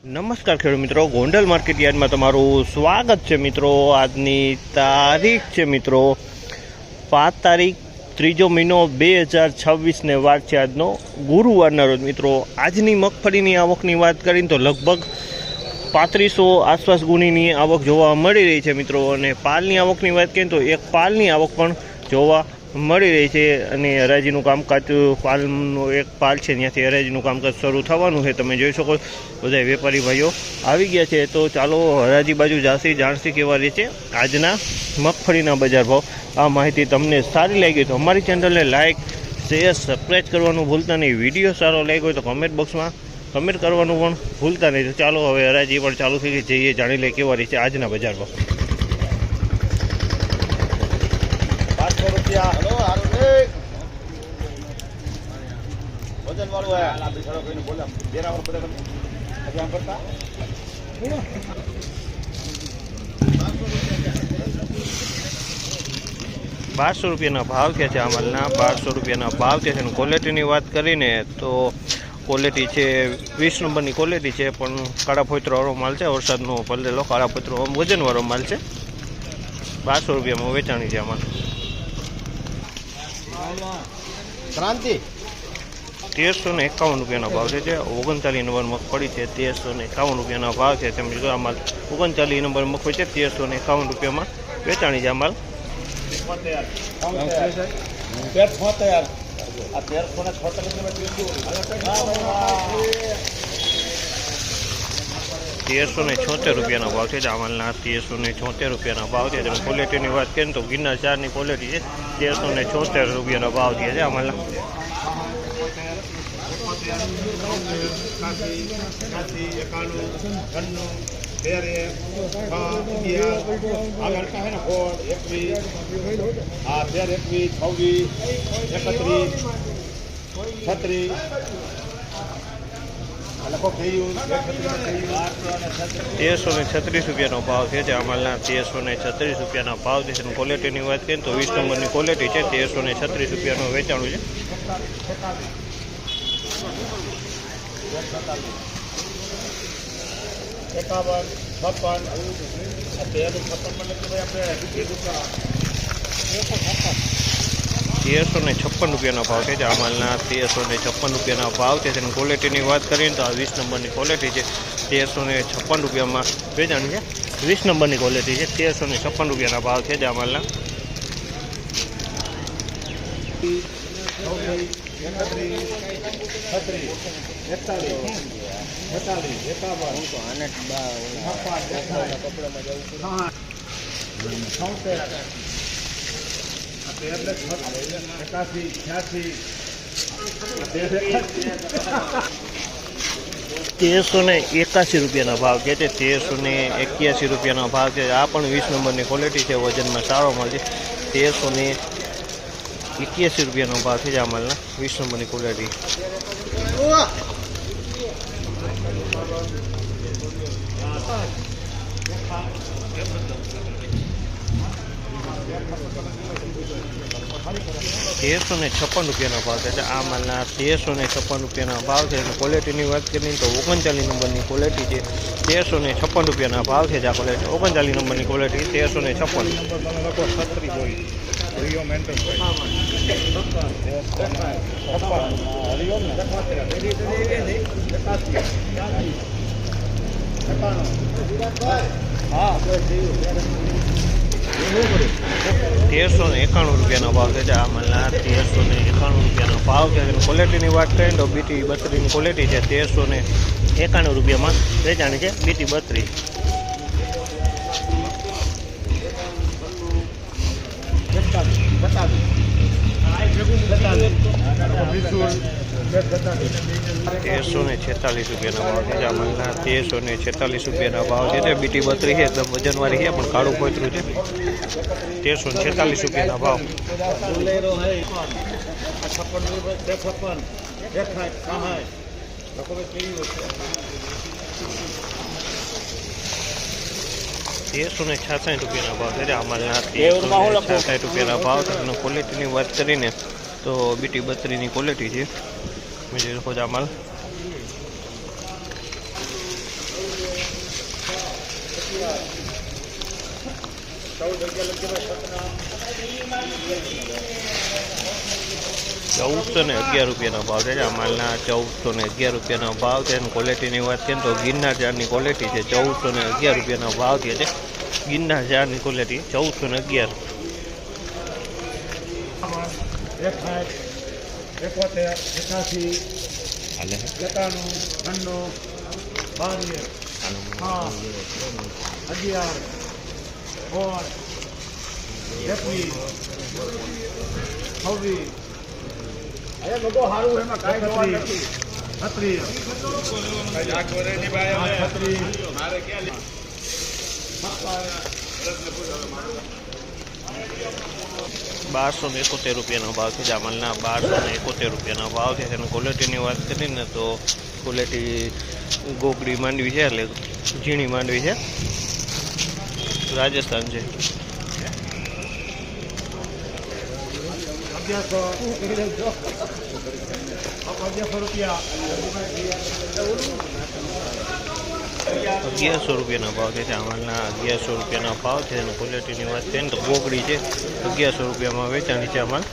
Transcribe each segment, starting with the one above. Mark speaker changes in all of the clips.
Speaker 1: નમસ્કાર ખેડૂત મિત્રો, ગોંડલ માર્કેટ યાર્ડમાં તમારું સ્વાગત છે મિત્રો। આજની તારીખ છે મિત્રો 5 તારીખ 3 મહિનો 2026ને વાર છે આજનો ગુરુવારના રોજ મિત્રો। આજની મગફળીની આવકની વાત કરીને તો લગભગ 3500 આસપાસ ગુણીની આવક જોવા મળી રહી છે મિત્રો। અને પાલની આવકની વાત કરીએ તો એક પાલની આવક પણ જોવા મળી રહી છે। અને હરાજીનું કામકાજ પાલનું એક પાલ છે ત્યાંથી હરાજીનું કામકાજ શરૂ થવાનું છે। તમે જોઈ શકો બધા વેપારી ભાઈઓ આવી ગયા છે। તો ચાલો હરાજી બાજુ જાસી જાણસી કેવા રહે છે આજના મગફળીના બજાર ભાવ। આ માહિતી તમને સારી લાગી તો અમારી ચેનલને લાઇક શેર સબસ્ક્રાઈબ કરવાનું ભૂલતા નહીં। વિડીયો સારો લાગ્યો હોય તો કમેન્ટ બોક્સમાં કમેન્ટ કરવાનું પણ ભૂલતા નહીં। તો ચાલો હવે હરાજી પણ ચાલુ થઈ ગઈ, જઈએ જાણી લે કેવા રહે છે આજના બજાર ભાવ।
Speaker 2: વજન વાળું
Speaker 1: ₹1200 ભાવ થયા છે અમલના। ₹1200 ભાવ થયા છે। અને ક્વોલિટીની વાત કરીને તો ક્વોલિટી છે 20 નંબરની ક્વોલિટી છે, પણ કાળા ફોતરાવાળો માલ છે, વરસાદનો પલળેલો કાળા ફોતરો વજનવાળો માલ છે। ₹1200 વેચાણી છે આમાં।
Speaker 2: ક્રાંતિ
Speaker 1: ₹1351 ભાવ છે। 39 નંબર મગફળી છે, ₹1351 ભાવ છે। તમે જો આ માલ 39 નંબર મગફળી છે, ₹1351 વેચાણી છે આ માલ। ₹1376 ભાવ છે જામલના। ₹1376 ભાવ છે। તમે ક્વોલિટીની વાત કરીએ તો ગિરનાર 4ની ક્વોલિટી છે, ₹1376 ભાવ છે જામલના। ₹1336 ભાવ છે જામલના। ₹1336 ભાવ છે। ક્વોલિટીની વાત કરીએ તો 20 નંબરની ક્વોલિટી છે, ₹1336 વેચાણું છે। ₹1356 ભાવ છે જામલના। ₹1356 ભાવ છે। ક્વોલિટીની વાત કરીએ તો આ 20 નંબરની ક્વોલિટી છે, ₹1356 વેચાણ છે। 20 નંબરની ક્વોલિટી છે, ₹1356 ભાવ છે જામલના। ₹1381 ભાવ છે, ₹1381 ભાવ છે। આ પણ 20 નંબરની ક્વોલિટી છે, વજનમાં સારો માલ છે। ₹1381 ભાવ છે જામલના, 20 નંબરની ક્વોલિટી। ₹1356 ભાવ છે આ માલના। ₹1356 ભાવ છે। ક્વોલિટીની વાત કરીએ તો 39 નંબરની ક્વોલિટી છે, ₹1356 ભાવ છે। આ ક્વોલિટી 39 નંબરની ક્વોલિટી, ₹1356। ₹1391 ભાવ છે આ માલના। ₹1391 ભાવ છે। ક્વોલિટીની વાત કરીએ તો બીટી 32ની ક્વોલિટી છે, ₹1391 વેચાણી છે બીટી 32। ₹1346 ભાવ છે જામલના। ₹1346 ભાવ છે। બીટી 32 છે, એકદમ વજનવાળી છે, પણ કાળું કોતરું છે। ₹1346 ભાવ। ₹1366 ભાવ છે આમલના। ₹1366 ભાવ છે। ક્વોલિટીની વાત કરીને તો બીટી 32ની ક્વોલિટી છે, જોઈ શકો છો આ માલ। ₹1411 રૂપિયાનો ભાવ છે. આ માલના ₹1411 ભાવ છે. અને ક્વોલિટીની વાત કરીએ તો ગિરનાર જારની ક્વોલિટી છે. ₹1411 રૂપિયાનો ભાવ થયો છે. ગિરનાર જારની ક્વોલિટી 1411. 1271 રૂપિયાનો ભાવ છે. જામલના 1271 રૂપિયાનો ભાવ છે. અને ક્વોલિટીની વાત કરીએ ને તો ક્વોલિટી ગોગડી માંડવી છે, એટલે ઝીણી માંડવી છે, રાજસ્થાન છે. 1100 રૂપિયાનો ભાવ છે. ચાવલના 1100 રૂપિયાનો ભાવ છે. અને ક્વોલિટીની વાત કરીએ તો ગોગડી છે, 1100 રૂપિયામાં વેચાણી છે. આમાં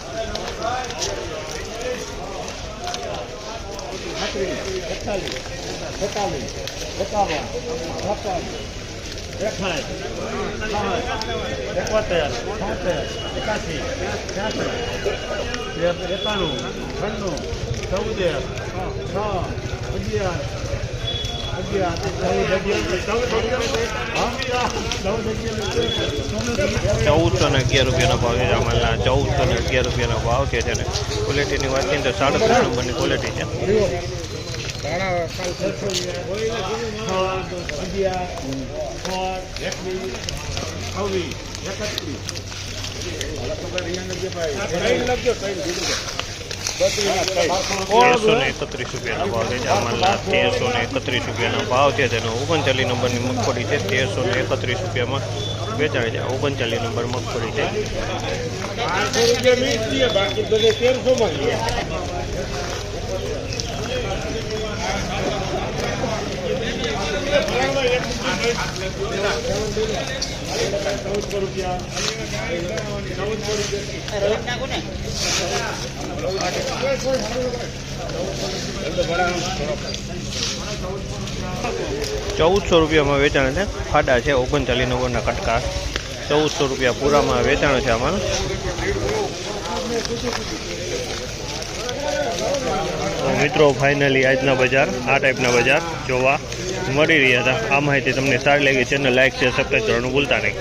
Speaker 1: ₹1411 રૂપિયાનો ભાવ છે. આમાં ₹1411 રૂપિયાનો ભાવ છે. અને ક્વોલિટીની વાત કરીએ તો 37 નંબરની ક્વોલિટી છે. ₹1331 રૂપિયાનો ભાવ છે. જામલના 1331 રૂપિયાનો ભાવ છે. તેનો 39 નંબરની મગફળી છે. 1331 રૂપિયામાં વેચાણી છે. 39 નંબર મગફળી છે. ₹1400 વેચાણ છે. ફાડા છે 39 નંબરના કટકા. ₹1400 પૂરામાં વેચાણ છે. આમાં મિત્રો ફાઇનલી આજના બજાર આ ટાઈપના બજાર જોવા મળી રહ્યા હતા. આ માહિતી તમને સારી લાગી, ચેનલ લાઈક શેર સબસ્ક્રાઈબ કરવાનું ભૂલતા નહીં.